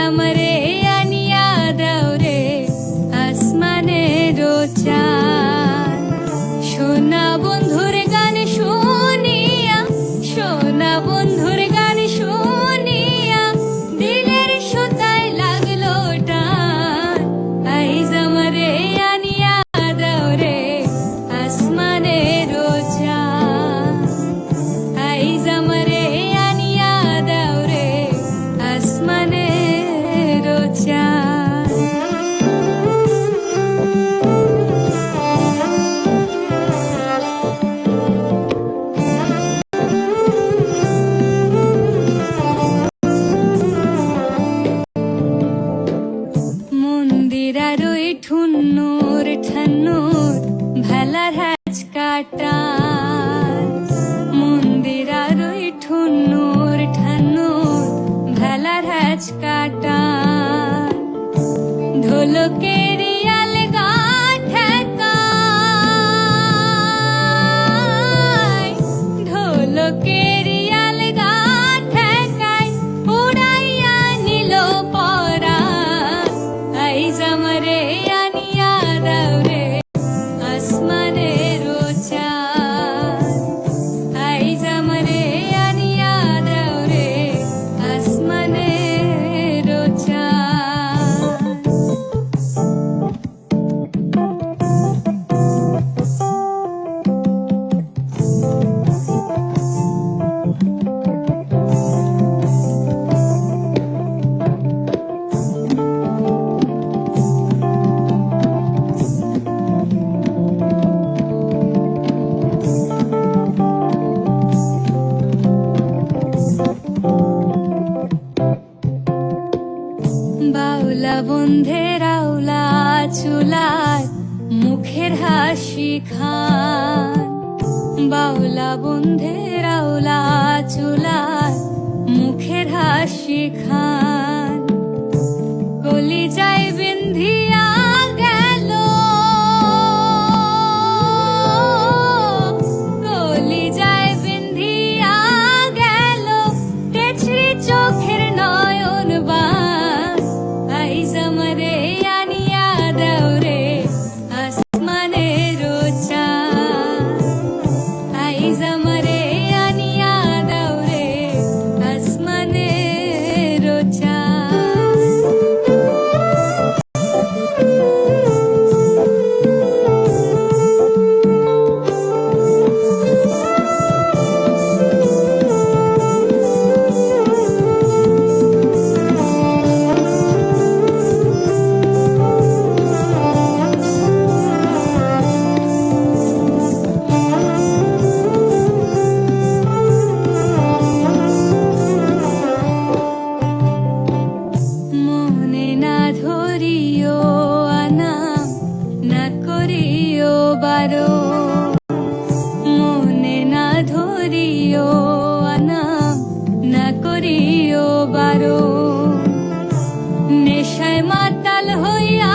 আমারে আনিয়া দাও রে আসমানের চাঁদ। সোনা বন্ধুর গান শুনিয়া, সোনা বন্ধুর গান শুনিয়া দিলের সুতায় লাগলো টান। আইজ আমারে আনিয়া দাও রে আসমানের চাঁদ। আইজ আমারে আনিয়া দাও রে আসমানের চাঁদ। মন্দির আর ওই ঠুন্নুর ঠান্নুর ভেলার হ্যাচ কাটা। মন্দির আর ওই ঠুন্নুর ঠান্নুর ভেলার হ্যাচ কাটা। ঢোলকের আলগা ঠেকায়, ঢোলকের আলগা ঠেকায় উড়াইয়া নিল পরাণ। আইজ আমারে আনিয়া দাও রে আসমানের চাঁদ। আইজ আমারে আনিয়া দাও রে আসমানের চাঁদ। বাউলা বন্ধের আউলা চুলায় মুখের হাসি খান। বাউলা বন্ধের আউলা চুলায় মুখের হাসি খান। কলিজায় বিন্ধিয়া গেল, কলিজায় বিন্ধিয়া গেল তেছরি চোখের নয়ন বান। আইজ আমারে আনিয়া দাও রে আসমানের চাঁদ। আইজ আমারে আনিয়া দাও রে আসমানের চাঁদ। মনে না ধরিও আনাম, না করিও বারো। মনে না ধরিও আনাম, না করিও বারো। নেশায় মাতাল হইয়া